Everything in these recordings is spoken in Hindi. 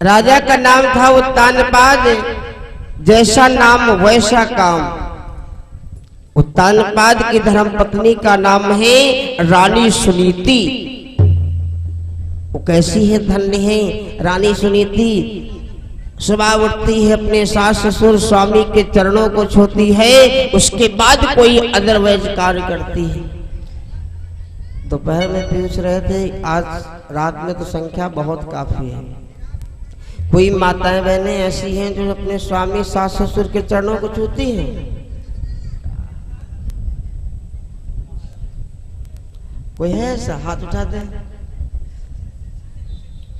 राजा का नाम था उत्तानपाद, जैसा नाम वैसा काम। उत्तानपाद की धर्मपत्नी का नाम है रानी सुनीति। वो कैसी है, धन्य है रानी सुनीति। सुबह उठती है, अपने सास ससुर स्वामी के चरणों को छूती है, उसके बाद कोई अदरवाइज कार्य करती है। दोपहर में पूछ रहे थे, आज रात में तो संख्या बहुत काफी है। कोई माताएं बहनें ऐसी हैं जो अपने स्वामी सास ससुर के चरणों को छूती हैं? कोई है ऐसा? हाथ उठा दे।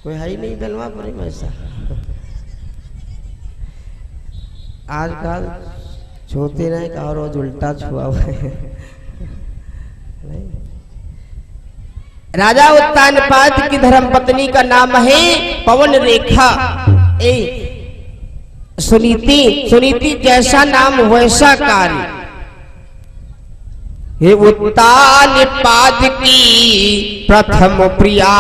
कोई है ही नहीं बेलवापुरी में ऐसा। आजकल छूते नहीं का, रोज उल्टा छुआ हुआ है। राजा उत्तानपाद की धर्मपत्नी का नाम है पवन रेखा। सुनीति, सुनीति जैसा नाम वैसा कार्य। हे उत्तानपाद की प्रथम प्रिया,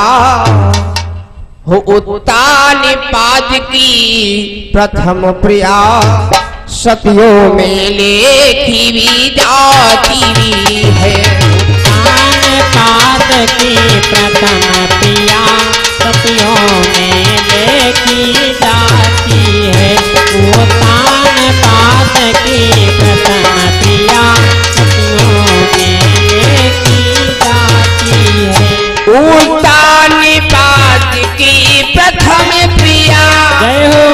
हो उत्तानपाद की प्रथम प्रिया, सतियों में लेखी भी जाती है। उत्तानपाद की प्रथम प्रिया, सतियों में लेखी जाती है। उत्तानपाद की प्रथम प्रिया, सतियों में लेखी जाती है। उत्तानपाद की प्रथम प्रिया, जय हो,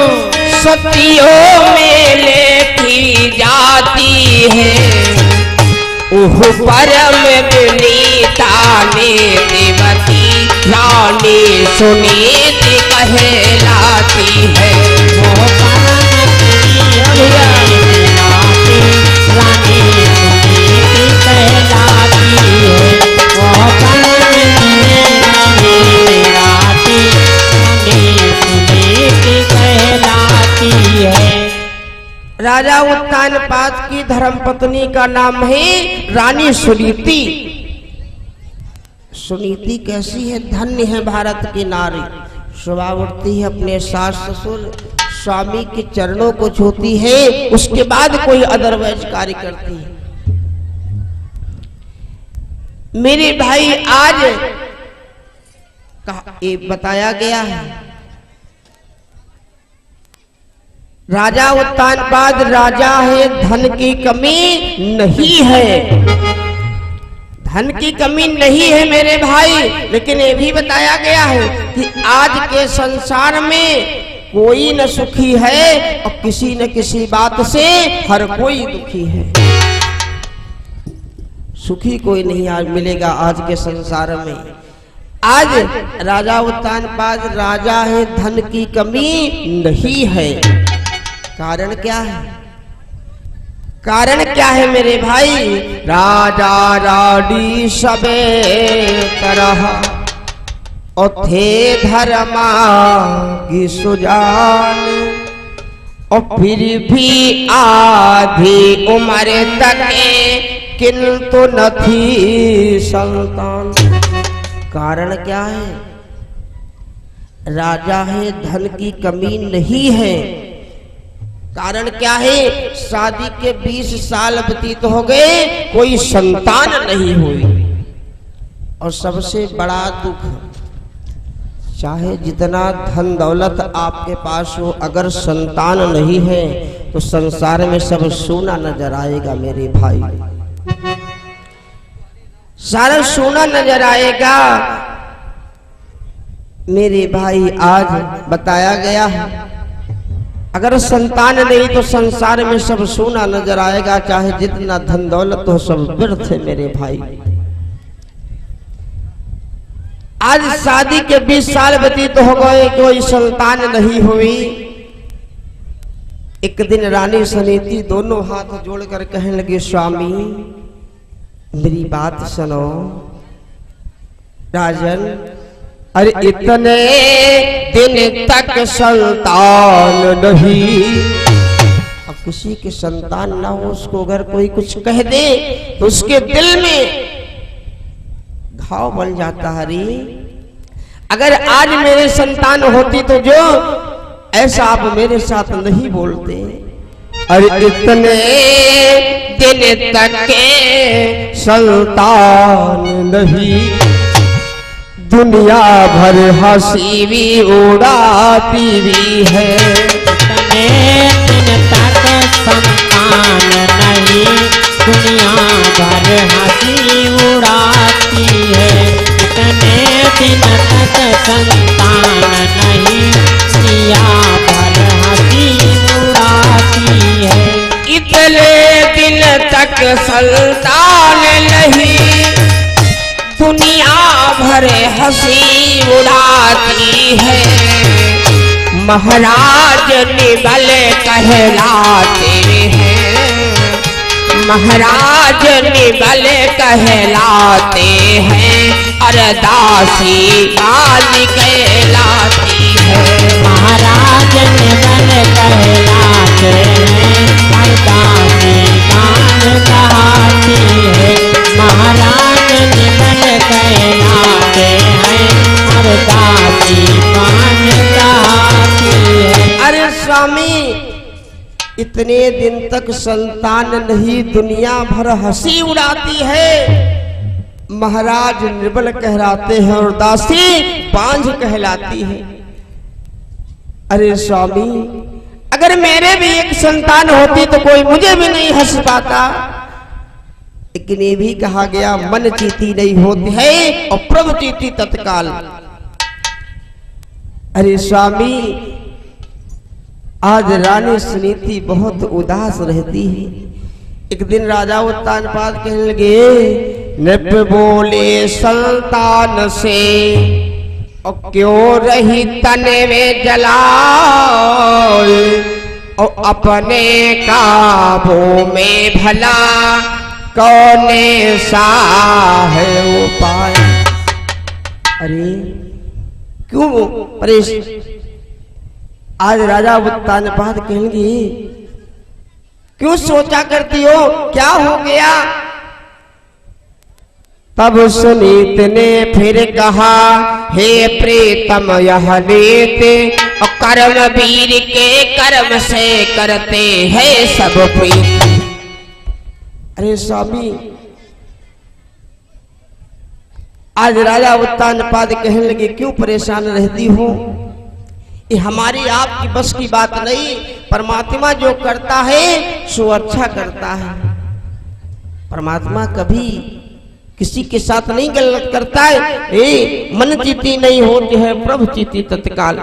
सतियों में लेखी जाती है। उह परम विनीता ने देवती रानी सुनीति कहलाती है। वो परम विनीता रानी सुनीति कहलाती है। वो परम विनीता रानी सुनीति कहलाती है। राजा उत्तानपाद की धर्मपत्नी का नाम है रानी सुनीति। सुनीति कैसी है, धन्य है भारत की नारी। सुबह उठती है, अपने सास ससुर स्वामी के चरणों को छूती है, उसके बाद कोई अदरवाइज कार्य करती है। मेरे भाई आज ये बताया गया है, राजा उत्तानपाद राजा है, धन की कमी नहीं है। धन की कमी नहीं है मेरे भाई, लेकिन ये भी बताया गया है कि आज के संसार में कोई न सुखी है और किसी न किसी बात से हर कोई दुखी है। सुखी कोई नहीं आज मिलेगा आज के संसार में। आज राजा उत्तानपाद राजा है, धन की कमी नहीं है। कारण क्या है? कारण क्या है मेरे भाई? राजा रानी सबे तरह और थे धर्मा की सुजान, और फिर भी आधी उम्र तक किंतु न थी संतान। कारण क्या है? राजा है, धन की कमी नहीं है। कारण क्या है? शादी के 20 साल व्यतीत हो गए, कोई संतान नहीं हुई। और सबसे बड़ा दुख, चाहे जितना धन दौलत आपके पास हो, अगर संतान नहीं है तो संसार में सब सोना नजर आएगा मेरे भाई। सारा सोना नजर आएगा मेरे भाई। आज बताया गया है, अगर संतान नहीं तो संसार में सब सोना नजर आएगा, चाहे जितना धन दौलत हो सब व्यर्थ है मेरे भाई। आज शादी के 20 साल व्यतीत हो गए, कोई संतान नहीं हुई। एक दिन रानी सुनीति दोनों हाथ जोड़कर कहने लगी, स्वामी मेरी बात सुनो। राजन, अरे इतने दिन तक संतान नहीं, अब किसी के संतान ना हो, उसको अगर कोई कुछ कह दे तो उसके दिल में घाव बन जाता है। अगर आज मेरे संतान होती तो जो ऐसा आप मेरे साथ नहीं बोलते। अरे इतने दिन तक के संतान नहीं, दुनिया भर हंसी भी उड़ाती भी है। इतने दिन तक संतान नहीं, दुनिया भर हंसी उड़ाती है। इतने दिन तक संतान नहीं, दुनिया भर हंसी उड़ाती है। इतने दिन तक संतान नहीं, दुनिया भर हंसी उड़ाती है। महाराज निबल कहलाते हैं, महाराज निबल कहलाते हैं, अरदासी काली कहलाती है। महाराज निबल कहलाते हैं, अरदासी कान कहलाती है। महाराज निबल कहलाते हैं, अरदासी कान कहलाती है। अरे स्वामी, इतने दिन तक संतान नहीं, दुनिया भर हंसी उड़ाती है। महाराज निर्बल कहलाते हैं और दासी बांझ कहलाती है। अरे स्वामी, अगर मेरे भी एक संतान होती तो कोई मुझे भी नहीं हंस पाता। लेकिन ये भी कहा गया, मन चीती नहीं होती है और प्रभु चीती तत्काल। अरे स्वामी, आज रानी सुनीति बहुत उदास रहती है। एक दिन राजा उत्तानपाद कहने लगे, नृप बोले संतान से और क्यों रही तन में जलाल, और अपने काबू में भला कौन सा है उपाय। अरे क्यों परेशान? आज राजा उत्तानपाद कहेंगे, क्यों सोचा करती हो, क्या हो गया? तब सुनीत ने फिर कहा, हे प्रीतम यह रीत और कर्म वीर के कर्म से करते हैं सब प्रीत। अरे स्वामी, आज राजा उत्तानपाद कहने लगे, क्यों परेशान रहती हो? ये हमारी आपकी बस की बात नहीं। परमात्मा जो करता है सो अच्छा करता है। परमात्मा कभी किसी के साथ नहीं गलत करता है। मन चीती नहीं होती है, प्रभु चीती तत्काल।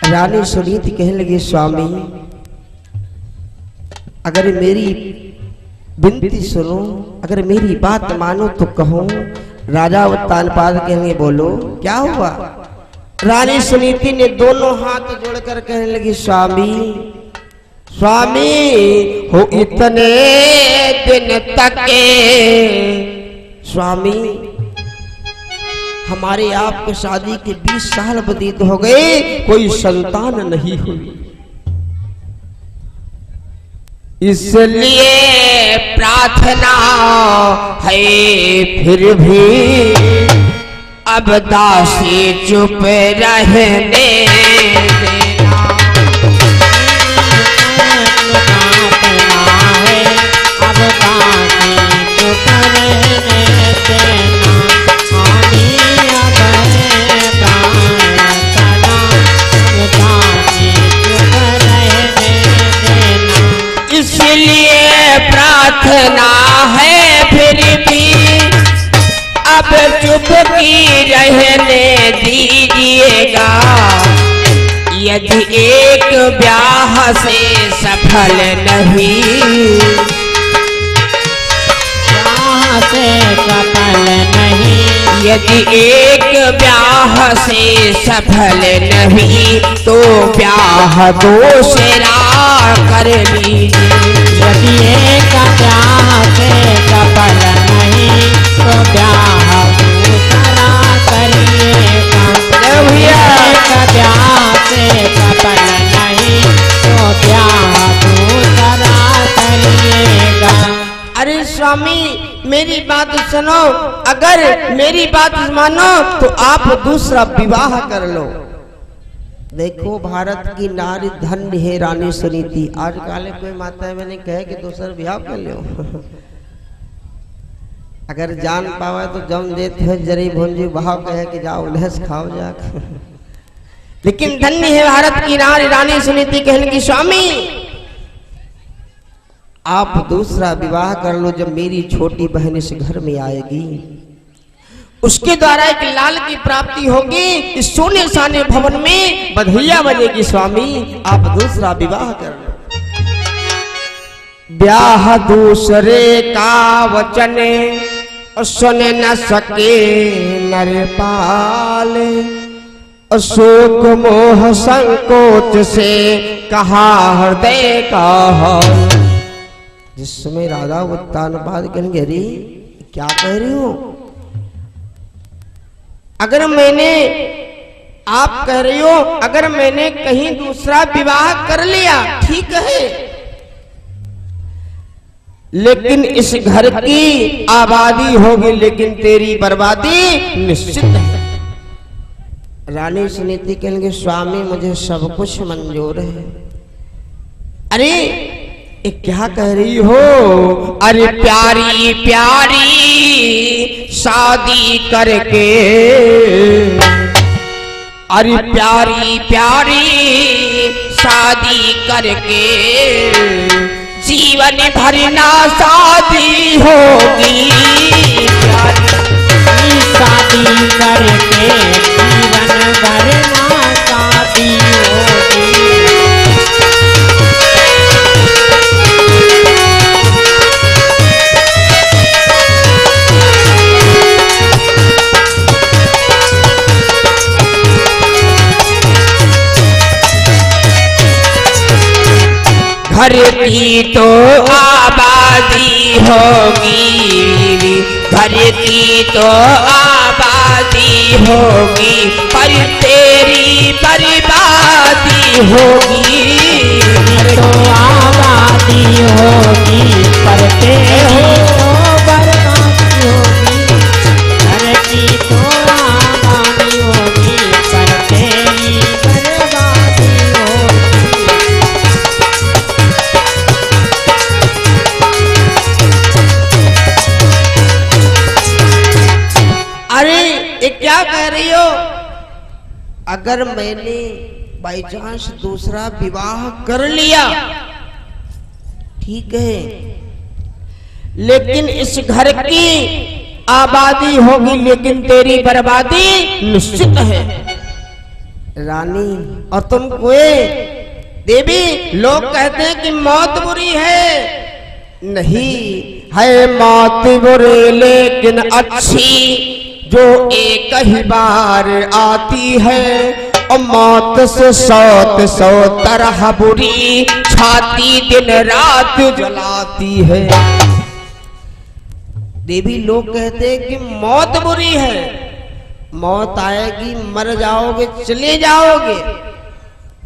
रानी सुनीति कहने लगी, स्वामी अगर मेरी विनती सुनो, अगर मेरी बात मानो तो कहो। राजा उत्तानपाद कहेंगे, बोलो क्या हुआ? रानी सुनीति ने दोनों हाथ जोड़कर कहने लगी, स्वामी स्वामी हो इतने दिन तक स्वामी हमारे आपके शादी के 20 साल व्यतीत हो गए, कोई संतान नहीं हुई। इसलिए प्रार्थना है फिर भी अब दासी चुप रहने देना। अब दासी चुप रहने देना। आनी अब प्रार्थना, दासी चुप रहने देना। इसलिए प्रार्थना है फिर भी अब चुप की रहने दीजिएगा। यदि एक ब्याह से सफल नहीं, ब्याह से सफल नहीं, यदि एक ब्याह से सफल नहीं तो ब्याह दूसरा कर लीजिए। यदि एक ब्याह से सफल नहीं तो ब्याह दूसरा करिएगा। एक ब्याह से सफल नहीं तो ब्याह दूसरा करिएगा। अरे स्वामी मेरी बात सुनो, अगर मेरी बात मानो तो आप दूसरा विवाह कर लो। देखो भारत की नारी धन्य है रानी सुनीति। आज काले कोई माता है मैंने कहे कि दूसरा ब्याह कर लो अगर जान पावे तो जम देते हो जरी भुंजी भाव कहे कि जाओ लहस खाओ जा लेकिन धन्य है भारत की नारी रानी सुनीति कहने की स्वामी आप दूसरा विवाह कर लो। जब मेरी छोटी बहन इस घर में आएगी उसके द्वारा एक लाल की प्राप्ति होगी। इस सोने साने भवन में बधैया बजेगी। स्वामी आप दूसरा विवाह कर लो। ब्याह दूसरे का वचन सुन न सके नरपाल अशोक मोह संकोच से कहा हृदय का हाल। जिस समय राधा उत्तानपाद कहेंगे अरे क्या कह रही हो? अगर मैंने आप कह रही हो अगर मैंने कहीं दूसरा विवाह कर लिया ठीक है लेकिन इस घर की आबादी होगी लेकिन तेरी बर्बादी निश्चित है। रानी सुनीति कहेंगे स्वामी मुझे सब कुछ मंजूर है। अरे ये क्या कह रही हो? अरे प्यारी प्यारी शादी करके अरे प्यारी प्यारी शादी करके जीवन भर ना शादी होगी। प्यारी शादी करके जीवन भर ना शादी होगी। घर की तो आबादी होगी घर की तो आबादी होगी पर तेरी बर्बादी होगी। तो आबादी होगी पर तेरी बर्बादी होगी। घर की तो आबादी होगी पर तेरी बर्बादी होगी। अरे ये क्या कह रही हो? अगर मैंने बाई चांस दूसरा विवाह कर लिया ठीक है लेकिन इस घर की आबादी होगी लेकिन तेरी बर्बादी निश्चित है। रानी और तुम कोई देवी लोग कहते हैं कि मौत बुरी है। नहीं है मौत बुरी लेकिन अच्छी जो एक ही बार आती है और मौत से सौ तरह बुरी छाती दिन रात जलाती है। देवी लोग कहते हैं कि मौत बुरी है मौत आएगी मर जाओगे चले जाओगे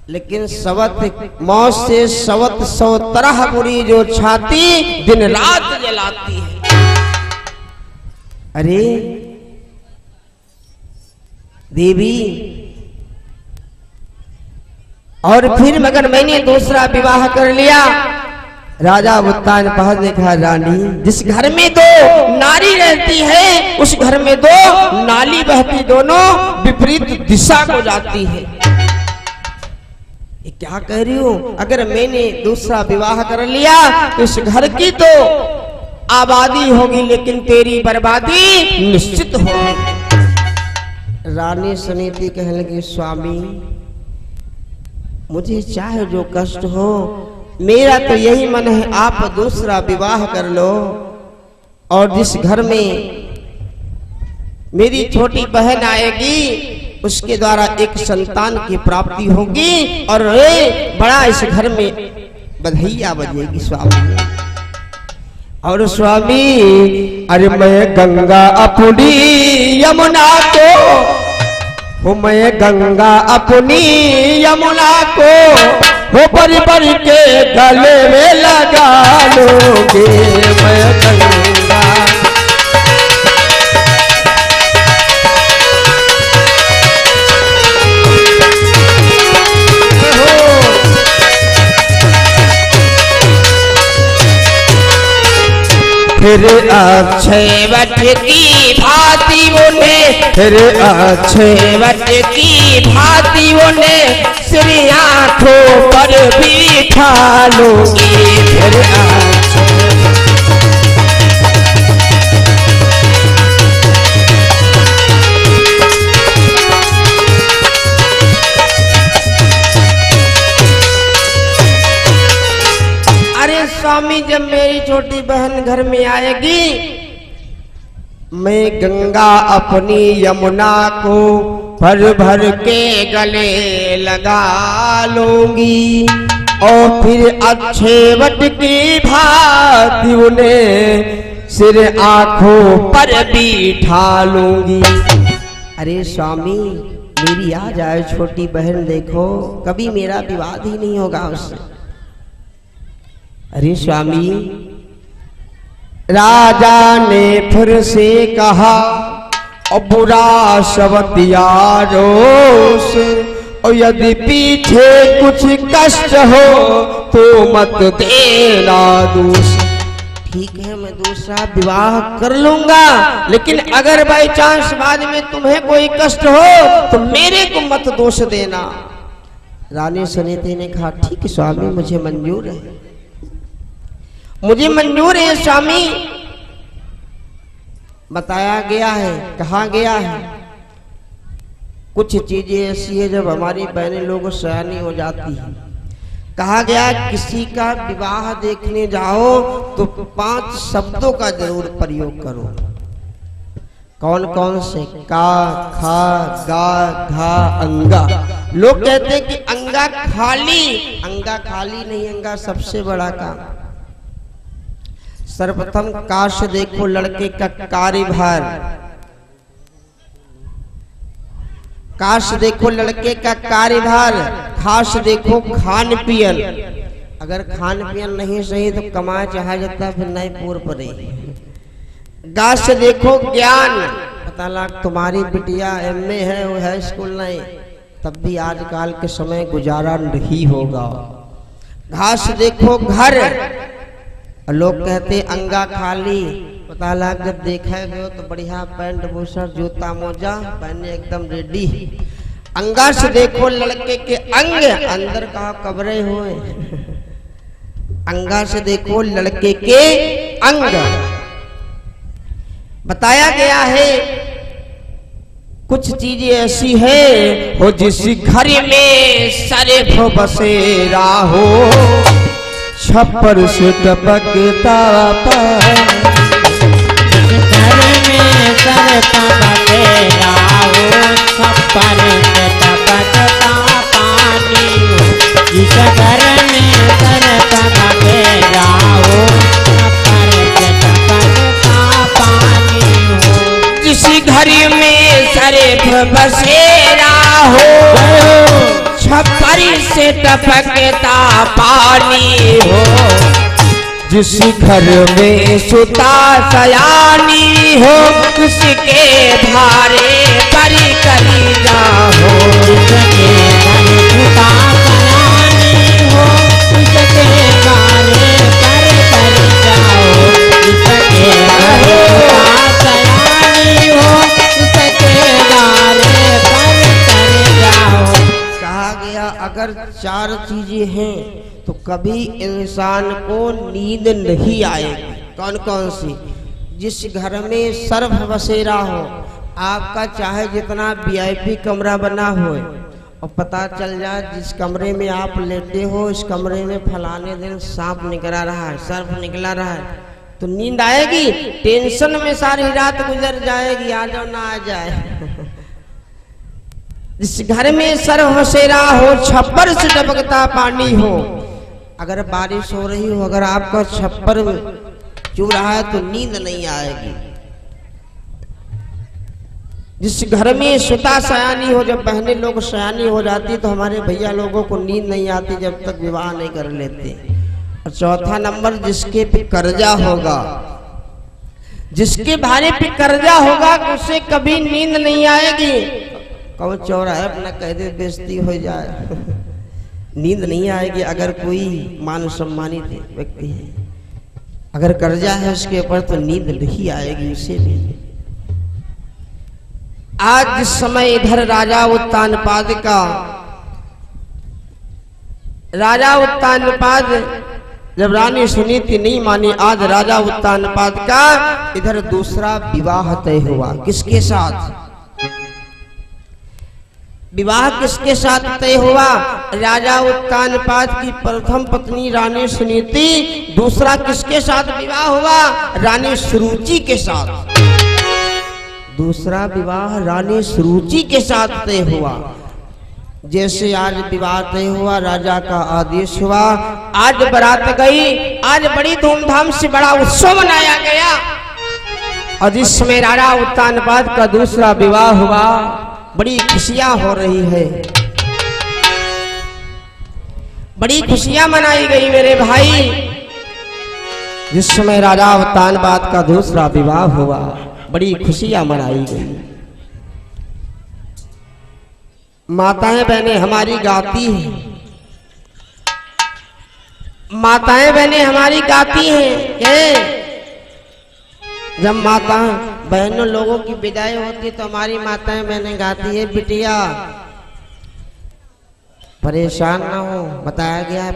लेकिन सवत मौत से सवत 100 तरह बुरी जो छाती दिन रात जलाती है। अरे देवी और फिर मगर मैंने दूसरा विवाह कर लिया। राजा उत्तानपाद ने कहा रानी जिस घर में दो नारी रहती है उस घर में दो नाली बहती दोनों विपरीत दिशा को जाती है। ये क्या कह रही हो? अगर मैंने दूसरा विवाह कर लिया तो इस घर की तो आबादी होगी लेकिन तेरी बर्बादी निश्चित होगी। रानी सुनीति कहने लगी स्वामी मुझे चाहे जो कष्ट हो मेरा तो यही मन है आप दूसरा विवाह कर लो और जिस घर में मेरी छोटी बहन आएगी उसके द्वारा एक संतान की प्राप्ति होगी और बड़ा इस घर में बधैया बजेगी। स्वामी और स्वामी अरे मैं गंगा अपनी यमुना को मैं गंगा अपनी यमुना को वो परी परी के गले में लगा लोगे। मैं गंगा फिर अक्षय वट की भांति उन्हें, फिर अक्षय वट की भांति उन्हें श्री आंखों पर बिठा लूंगी। फिर स्वामी जब मेरी छोटी बहन घर में आएगी, मैं गंगा अपनी यमुना को भर भर के गले लगा लूंगी और फिर अक्षय वट की भांति उन्हें सिर आंखों पर बिठा लूंगी। अरे स्वामी मेरी आ जाए छोटी बहन, देखो कभी मेरा विवाद ही नहीं होगा उससे। अरे स्वामी, राजा ने फिर से कहा और बुरा शब्द यारों से, और यदि पीछे कुछ कष्ट हो तो मत देना दोष। ठीक है मैं दूसरा विवाह कर लूंगा, लेकिन अगर बाई चांस बाद में तुम्हें कोई कष्ट हो तो मेरे को मत दोष देना। रानी सुनीति ने कहा ठीक है स्वामी, मुझे मंजूर है, मुझे मंजूर है स्वामी। बताया गया है, कहा गया है, कुछ चीजें ऐसी है जब हमारी बहनें लोग सयानी हो जाती है। कहा गया किसी का विवाह देखने जाओ तो 5 शब्दों का जरूर प्रयोग करो। कौन कौन से? का, खा, गा, घा, अंगा। लोग कहते हैं कि अंगा खाली, अंगा खाली नहीं, अंगा सबसे बड़ा काम। सर्वप्रथम काश देखो लड़के का कार्यभार, काश देखो लड़के का कार्यभार, खास देखो खान पियन। अगर खान पियन नहीं सही तो कमाए चाहा जाता फिर नहीं पूर पड़े। गा से देखो ज्ञान, पता लग तुम्हारी बिटिया एमए है, वो है स्कूल नहीं, तब भी आजकल के समय गुजारा नहीं होगा। घास देखो घर, लोग कहते अंगा खाली, पता लग जब देखा गयो तो बढ़िया पैंट बूशर्ट जूता मोजा पहने एकदम रेडी। अंगा से देखो लड़के के अंग, अंदर कहा कब्रे हुए। अंगा से देखो लड़के के अंग। बताया गया है कुछ चीजें ऐसी है हो जिस घर में सरफ बसेरा हो, छप्पर से टपकता पानी। घर में सरफ बसेरा हो, छप्पर से टपकता पानी हो। जिस घर में सरफ बसेरा हो, छप्पर से टपकता पानी हो। जिस घर में सरफ बसेरा हो, छप्पर से टपकता पानी हो। जिस घर में सुता सयानी हो, उसके भारे पर कलीजा हो। जिसके घर सुता सयानी हो, उसके भारे पर कलीजा हो। जिसके घर सुता सयानी हो, उसके भारे पर कलीजा हो। कहा गया अगर 4 चीजें हैं तो कभी इंसान को नींद नहीं आएगी। कौन कौन सी? जिस घर में सर्फ बसेरा हो, आपका चाहे जितना वीआईपी कमरा बना हो और पता चल जाए जिस कमरे में आप लेटे हो उस कमरे में फलाने दिन सांप निकला रहा है, सर्फ निकला रहा है, तो नींद आएगी? टेंशन में सारी रात गुजर जाएगी, आ जाओ ना आ जाए। जिस घर में सरफ बसेरा हो, छप्पर से टपकता पानी हो। अगर बारिश हो रही हो, अगर आपका छप्पर चू रहा है तो नींद नहीं आएगी। जिस घर में सुता सयानी हो, जब बहनें लोग सयानी हो जाती तो हमारे भैया लोगों को नींद नहीं आती जब तक विवाह नहीं कर लेते। और चौथा नंबर, जिसके पे कर्जा होगा, जिसके भारे पे कर्जा होगा उसे कभी नींद नहीं आएगी। कौन चौराहे अपना कह दे बेइज्जती हो जाए, नींद नहीं आएगी। अगर कोई मान सम्मानित व्यक्ति है, अगर कर्जा है उसके ऊपर तो नींद नहीं आएगी उसे भी। आज जिस समय इधर राजा उत्तानपाद जब रानी सुनीति नहीं मानी, आज राजा उत्तानपाद का इधर दूसरा विवाह तय हुआ। किसके साथ विवाह किसके साथ तय हुआ? राजा उत्तानपाद की प्रथम पत्नी रानी सुनीति, दूसरा किसके साथ विवाह हुआ? रानी सुरुचि के साथ। दूसरा विवाह रानी सुरुचि के साथ तय हुआ। जैसे आज विवाह तय हुआ, राजा का आदेश हुआ, आज बारात गई, आज बड़ी धूमधाम से बड़ा उत्सव मनाया गया। और जिस समय राजा उत्तानपाद का दूसरा विवाह हुआ, बड़ी खुशियां हो रही है, बड़ी खुशियां मनाई गई मेरे भाई। जिस समय राजा उत्तानपाद का दूसरा विवाह हुआ, बड़ी खुशियां मनाई गई। माताएं बहनें हमारी गाती हैं, माताएं बहनें हमारी गाती हैं। जब माता बहनों लोगों की विदाई होती तो हमारी माताएं बहनें गाती है, बिटिया परेशान ना हो। बताया गया है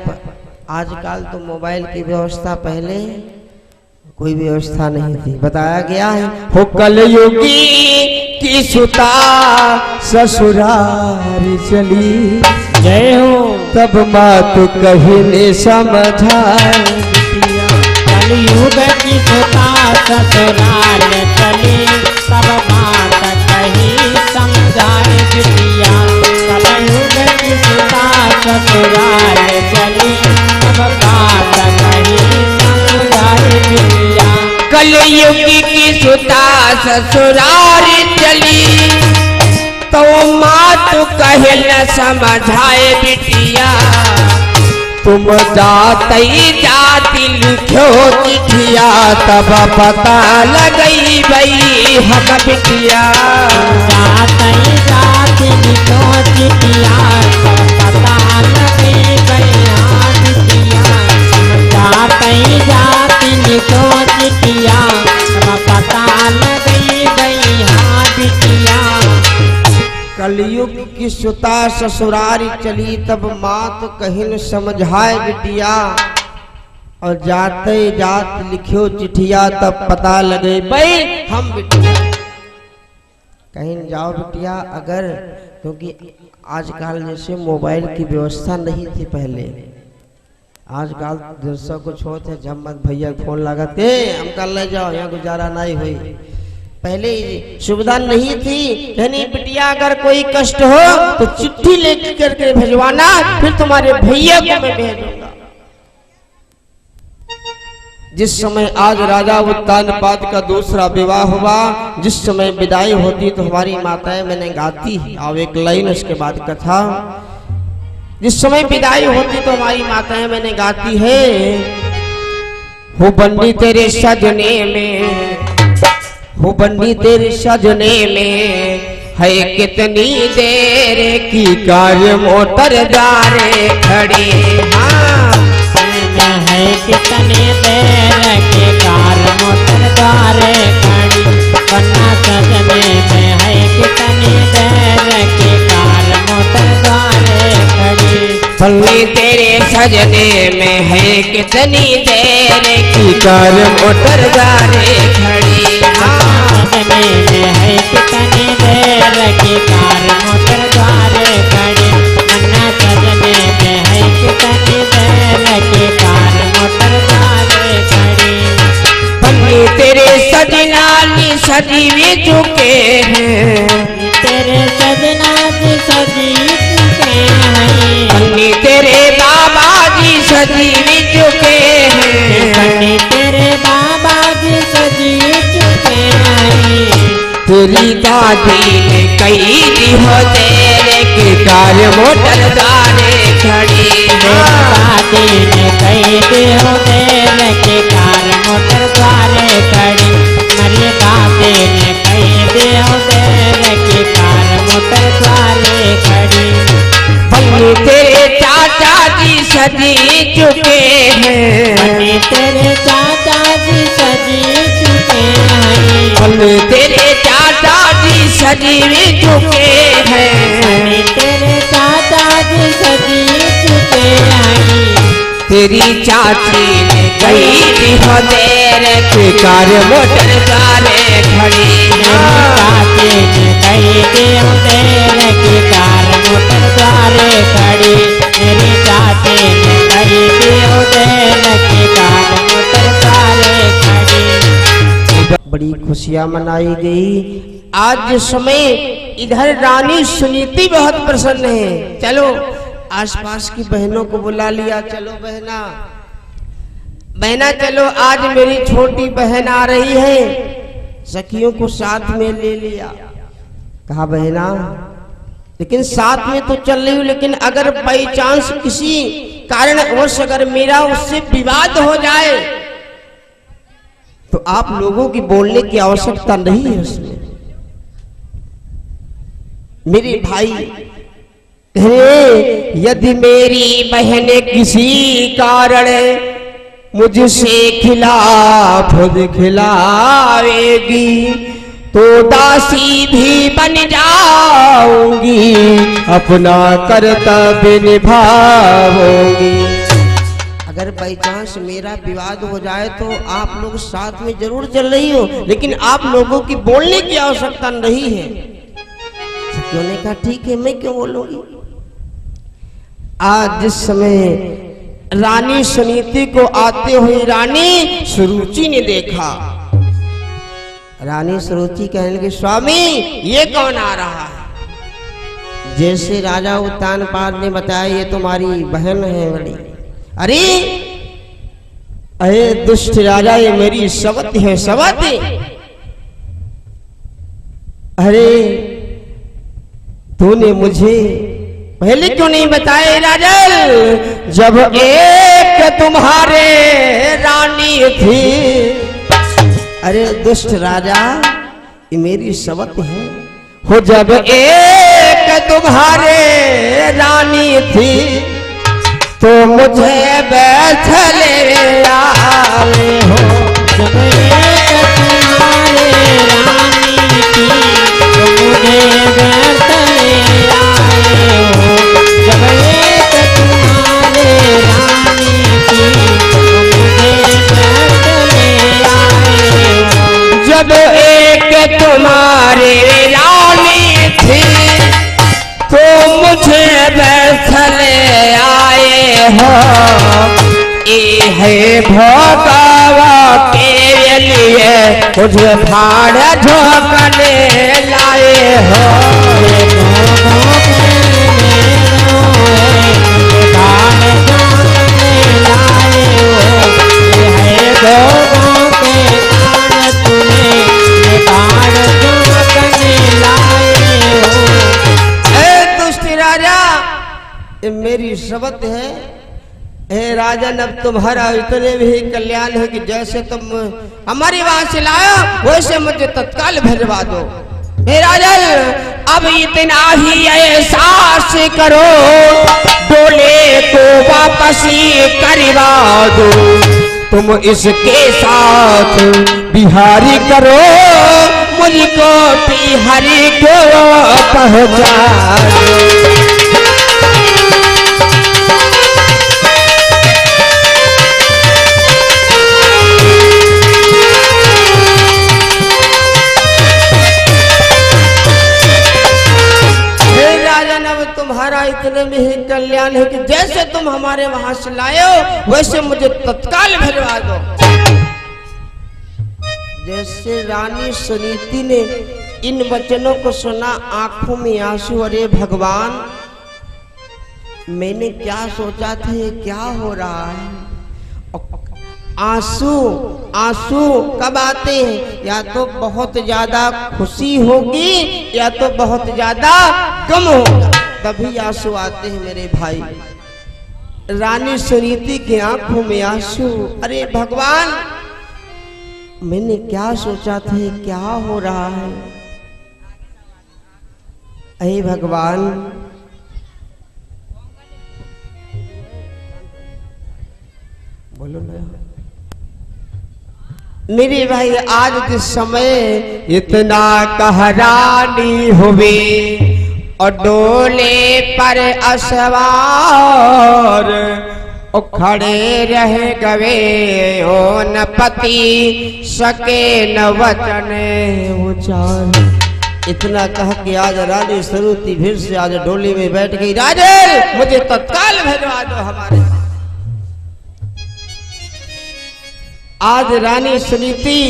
आजकल तो मोबाइल की व्यवस्था, पहले कोई व्यवस्था नहीं थी। बताया गया है हो कलयुगी की सुता ससुराल चली, जय हो तब मात कहने समझाए। कलयुग की सुता ससुराल चली, तब बात कही समझाए बिटिया। कलयुग की सुता ससुराल चली, तब बात कही समझाए बिटिया। कलयुग की सुता ससुराल चली, तो मात कहे न समझाए बिटिया। तुम जाते जाती लिखो चिठिया, तब पता लगई भई हम बिटिया। जाते जाती लिखो चिठिया, तब पता लगई भई हम बिटिया। जाते जाती लिखो चिठिया, तब पता लगई भई हम बिटिया। कलयुग की सुता ससुरारी चली, तब मात कहिन समझाए बिटिया। और जाते जात लिखियो चिठिया, तब पता लगे भाई हम बिटिया। कहीं जाओ बिटिया अगर, क्योंकि आजकल जैसे मोबाइल की व्यवस्था नहीं थी पहले। आजकल जैसा कुछ होते झम्मत भैया फोन लगाते, हम कल ले जाओ, यहाँ गुजारा नहीं हुई। पहले सुविधा नहीं थी, यानी बिटिया अगर कोई कष्ट हो तो चिट्ठी लेकर करके भिजवाना, फिर तुम्हारे भैया को मैं भेजूंगा। जिस समय आज राजा उत्तानपाद का दूसरा विवाह हुआ, जिस समय विदाई होती तो हमारी माताएं मैंने गाती है। अब एक लाइन उसके बाद कथा। जिस समय विदाई होती तो हमारी माताएं मैंने गाती है, हो बन्नी तेरे सजने में, हो बन्नी तेरे सजने में, है कितनी देर की कार्य मोटर गारे खड़ी। हाँ है कितनी देर के कार मोटर गारे खड़ी, बन्ना सजने में है कितनी देर के कार मोटर गारे खड़ी। बन्नी तेरे सजने में है कितनी देर की कार मोटर गारे खड़ी। सजने में है कितनी देर की कार मोटर गारे खड़ी, बन्ना सजने में है कितनी देर की कार मोटर गारे खड़ी। बन्नी तेरे सजना नी सजीवे चुके हैं, तेरे सजना जी सजी चुके हैं। बन्नी तेरे बाबा जी सजीवे चुके हैं, बन्नी तेरे बाबा जी सजी चुके हैं। तेरी दादी ने कई दी हो तेरे के कार्य मोटर गारे खड़ी। दादी ने कई दी हो तेरे के कार मोटर गारे खड़ी। मेरी दादी ने कई दी हो तेरे के कार मोटर गारे खड़ी। बन्नी तेरे चाचा जी सजी चुके हैं, बन्नी तेरे चाचा तेरे चाचा जी सजीव चुके हैं, तेरे चाचा जी सजीव चुके हैं। तेरी चाची ने कही भी हो देर के कार मोटर द्वारे खड़ी, चाची ने कही भी हो देर की कार मोटर द्वारे खड़ी, मेरी चाची ने कही भी हो देर की कार मोटर द्वारे खड़ी। बड़ी खुशियां मनाई गई। आज समय इधर रानी सुनीति बहुत प्रसन्न है। चलो आसपास की बहनों को बुला लिया, चलो बहना बहना चलो, आज मेरी छोटी बहन आ रही है। सखियों को साथ में ले लिया, कहा बहना लेकिन साथ में तो चल रही हूँ, लेकिन अगर बाई चांस किसी कारणवश अगर मेरा उससे विवाद हो जाए तो आप लोगों की बोलने की आवश्यकता नहीं है उसमें। मेरे भाई यदि मेरी बहन किसी कारण मुझसे खिलाफ खिलावेगी तो दासी भी बन जाऊंगी, अपना कर्तव्य निभाऊंगी। अगर बाई चांस मेरा विवाद हो जाए तो आप लोग साथ में जरूर चल रही हो, लेकिन आप लोगों की बोलने की आवश्यकता नहीं है। उन्होंने कहा ठीक है, मैं क्यों बोलूंगी। आज जिस समय रानी सुनीति को आते हुए रानी सुरुचि ने देखा, रानी सुरुचि कहने लगी स्वामी ये कौन आ रहा है। जैसे राजा उत्तानपाद ने बताया ये तुम्हारी बहन है बड़ी। अरे अरे दुष्ट राजा ये मेरी सवती है, सवती। अरे तूने मुझे पहले क्यों नहीं बताया राजन, जब एक तुम्हारे रानी थी। अरे दुष्ट राजा ये मेरी सवत है हो, जब एक तुम्हारे रानी थी तो मुझे बैठले आए हो। जब एक तुम्हारे रानी थी तो मुझे बैठले आए हो, जब एक तुम्हारे रानी थी तो मुझे बैठले आए हो। जब एक तुम्हारे रानी थी तो मुझे बैठले आए हो, ये है भोगावा के लिए मुझे फाड़ झोंकने लाए हो। मेरी शबत है हे राजन, अब तुम्हारा इतने भी कल्याण है कि जैसे तुम हमारे वहां से लाओ वैसे मुझे तत्काल भिजवा दो। हे राजन अब इतना ही एहसास करो, डोले को वापस करवा दो, तुम इसके साथ बिहारी करो, मुझको बिहारी को पहुंचा दो। तुम्हारा इतने में ही कल्याण है कि जैसे तुम हमारे वहां से लाए हो वैसे मुझे तत्काल भिजवा दो। जैसे रानी सुनीति ने इन वचनों को सुना, आंखों में आंसू। अरे भगवान मैंने क्या सोचा था, ये क्या हो रहा है। आंसू आंसू कब आते हैं, या तो बहुत ज्यादा खुशी होगी या तो बहुत ज्यादा गम होगा, तभी आंसू आते हैं मेरे भाई। रानी सुनीति की आंखों में आंसू। अरे भगवान मैंने क्या सोचा था, क्या हो रहा है। अरे भगवान बोलो ना। मेरे भाई आज के समय इतना कहरानी हुए और डोले पर असवार और खड़े रह गए ओ न पति सके न वचन उचार। इतना कह के आज रानी सरुती फिर से आज डोली में बैठ गई। राजे मुझे तत्काल भेजवा दो हमारे। आज रानी सुनीति,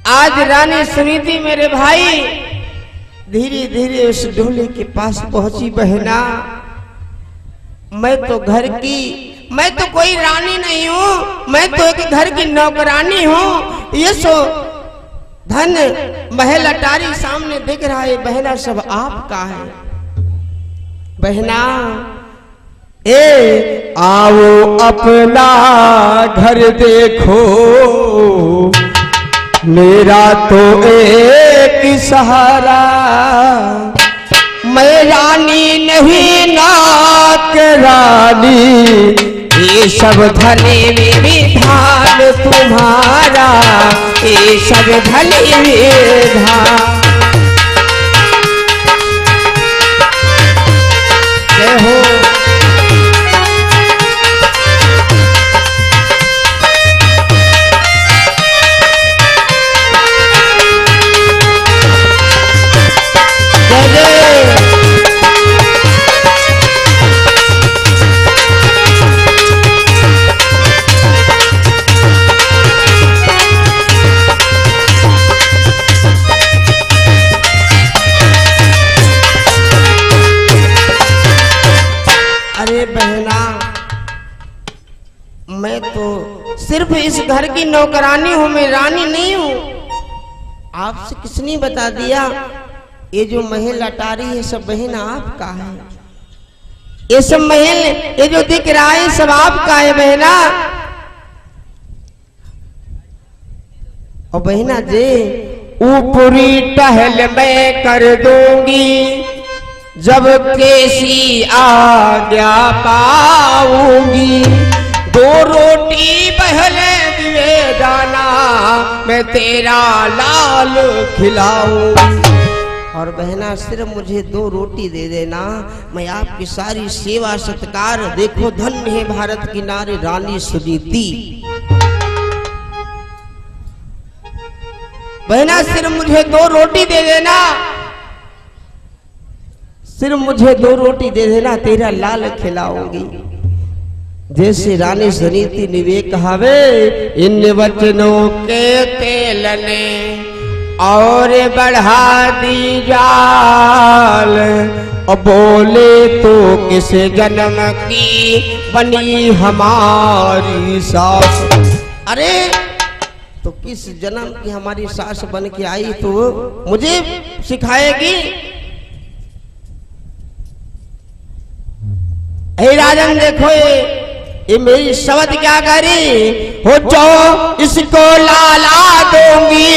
आज रानी सुनीति मेरे भाई धीरे धीरे उस डोले के पास पहुंची। बहना मैं तो घर की, मैं तो कोई रानी नहीं हूँ, मैं तो एक घर की नौकरानी हूँ। ये सो धन महल अटारी सामने दिख रहा है। बहना सब आपका है। बहना ए आओ अपना घर देखो, मेरा तो एक सहारा। मैं रानी नहीं नाक रानी, ये सब धनी विधान तुम्हारा, ये सब धनी विधान। जय हो। मैं तो सिर्फ इस घर की नौकरानी हूँ, मैं रानी नहीं हूँ। आपसे किसने बता दिया ये जो महल अटारी है सब बहन आपका है। ये सब महल ये जो दिख रहा है सब आपका है बहना। और बहना जी ऊपरी टहल मैं कर दूंगी, जब केसी आज्ञा पाऊंगी। दो रोटी पहले दिए जाना, मैं तेरा लाल खिलाऊंगी। और बहना सिर्फ मुझे 2 रोटी दे देना, मैं आपकी सारी सेवा सत्कार। देखो धन्य है भारत की नारी रानी सुनीति। बहना सिर्फ मुझे 2 रोटी दे देना, सिर्फ मुझे 2 रोटी दे देना, तेरा लाल खिलाऊंगी। जैसे रानी सुनीति ने वे कहावे, इन वचनों के तेल ने और बढ़ा दी जाल। और बोले तो किस जन्म की बनी हमारी सास। अरे तो किस जन्म की हमारी सास बन के आई तो मुझे सिखाएगी। हे राजन देखो ये मेरी शब्द क्या करी हो, जो इसको लाला दूंगी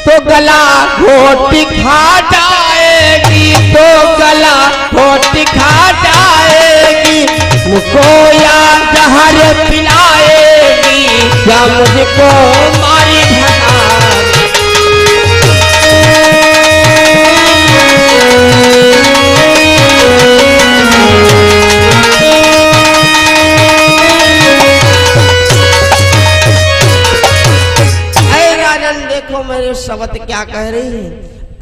तो गला घोटी खा जाएगी, तो गला घोटी खा जाएगी। मुझको या जहर पिलाएगी, या मुझको मारी भगाएगी। देखो मेरे शब्द क्या कह रही है।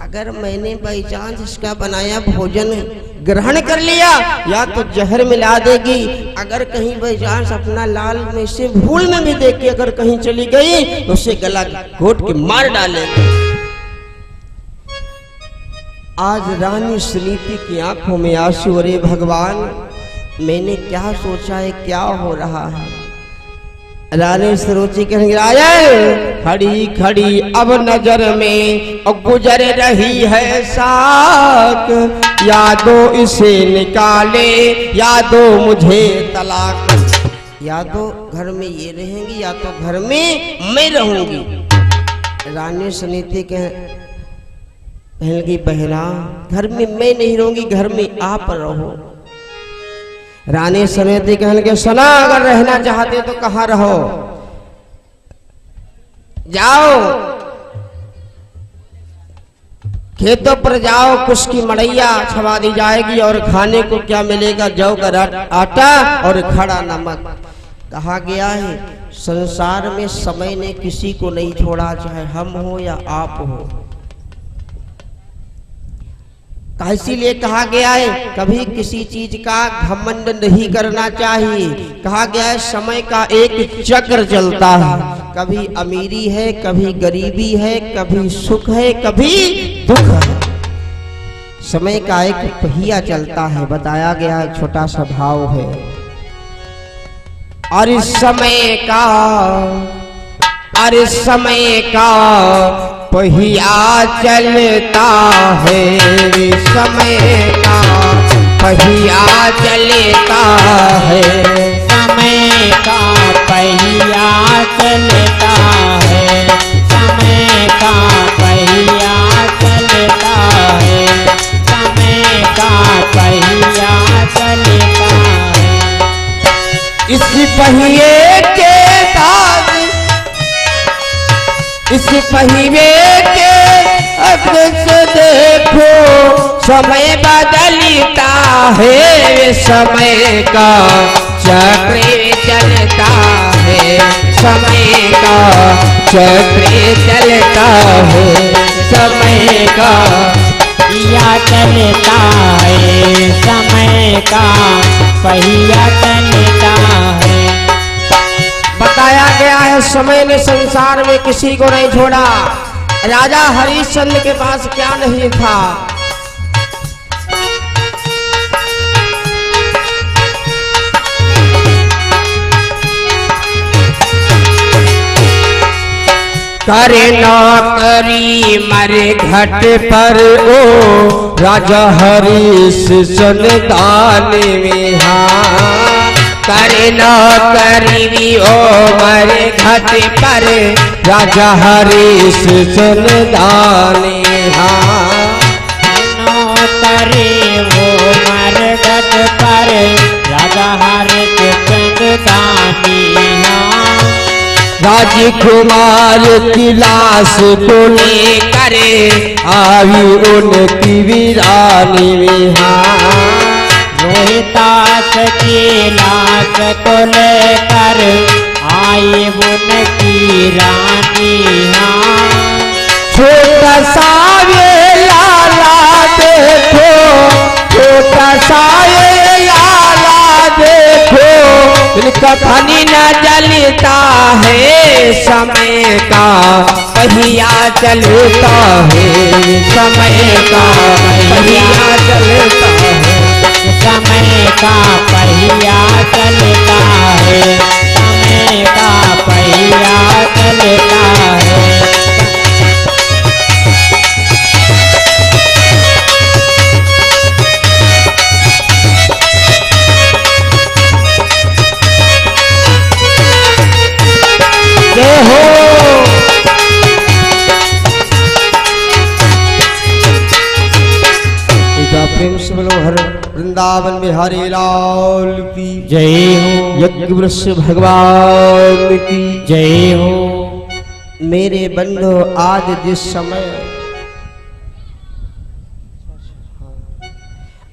अगर मैंने बाई चांस इसका बनाया भोजन ग्रहण कर लिया, या तो जहर मिला देगी। अगर कहीं बाई चांस अपना लाल में से भूल में भी देख के अगर कहीं चली गई तो उसे गला घोट के मार डालेगी। आज रानी सुनीति की आंखों में आंसू। अरे भगवान मैंने क्या सोचा है, क्या हो रहा है। रानी सुरुचि कहेंगे, राजन खड़ी खड़ी अब नजर में और गुजर रही है साक। यादों इसे निकाले, यादों मुझे तलाक। या तो घर में ये रहेंगी, या तो घर में मैं रहूंगी। रानी सुनीति कहेंगी, बहना घर में मैं नहीं रहूंगी, घर में आप रहो। रानी समेती कहने के सुना, अगर रहना चाहते तो कहाँ रहो, जाओ खेतों पर जाओ, कुछ की मड़ैया छवा दी जाएगी और खाने को क्या मिलेगा, जौ का आटा और खड़ा नमक। कहा गया है संसार में समय ने किसी को नहीं छोड़ा, चाहे हम हो या आप हो। इसीलिए कहा गया है कभी किसी चीज का घमंड नहीं करना चाहिए। कहा गया है समय का एक चक्र चलता है, कभी अमीरी है, कभी गरीबी है, कभी सुख है, कभी दुख है। समय का एक पहिया चलता है। बताया गया एक छोटा सा भाव है, और इस समय का पहिया चलता है, समय का पहिया चलता है, समय का पहिया चलता है, समय का पहिया चलता है, समय का पहिया चलता है। इस पहिए के साथ, इस पहिए के अक्स देखो, समय बदलता है, समय का चक्र चलता है, समय का चक्र चलता है, समय का पहिया चलता है, समय का पहिया चलता है। बताया गया है समय ने संसार में किसी को नहीं छोड़ा। राजा हरिश्चंद्र के पास क्या नहीं था, करे नौकरी मरे घट पर ओ, राजा हरिश्चंद्र दान में करे नौकरी ओ मरे घट पर, राजा हरिश्चंद्र दान नौकरी वो मर घट पर, राजा हरिश्चंद्र दानी। राजकुमार की लाश को लेकर आई उनकी वीरानी रोहितास की लाश को लेकर आई उनकी रानी। छोटा सा ये लाला देखो, छोटा सा ये लाला देखो, इनका धनी न जलता है, समय का पहिया चलता है, समय का पहिया चलता है, समय का पहिया चलता है, समय का पहिया चलता है। जय हो। प्रेम से बोलो हर वृंदावन बिहारी लाल की जय हो, यज्ञ वृक्ष भगवान की जय हो। मेरे बंधु आज जिस समय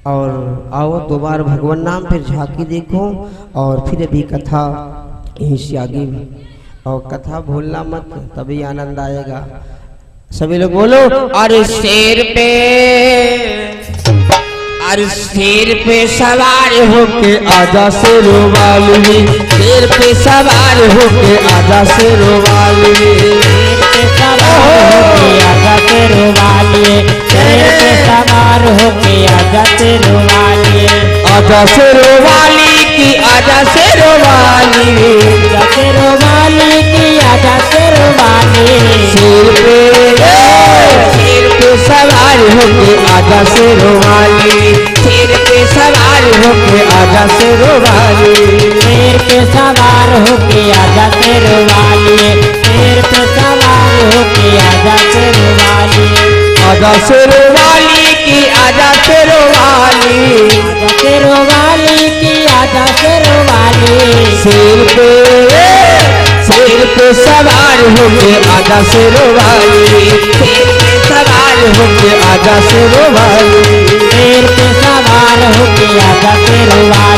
और आओ दोबारा भगवान नाम फिर झांकी देखो, और फिर अभी कथा यहीं से आगे भी, और कथा भूलना मत, तभी आनंद आएगा। सभी लोग बोलो, अरे शेर पे सवार होके आजा शेरो वाली, शेर पे सवार होके आजा शेरो वाली, आजा तेरो वाली, शेर पे सवार होके आजा तेरो वाली, आजा शेरो वाली की आजा शेरो वाली, आजा तेरो वाली की आजा तेरो वाली। शेर पे सवार होके आजा शेरो वाली, शेर पे सवार होके आजा शेरो वाली, शेर पे सवार होके आजा तेरो वाली, शेर पे सवार होके आजा तेरो वाली, आजा शेरो वाली की आजा शेरो वाली, आजा तेरो वाली की आजा सवार होके आजा शेरो वाली, शेर पे सवार होके आजा शेरो वाली, शेर पे सवार होके आजा शेरो वाली।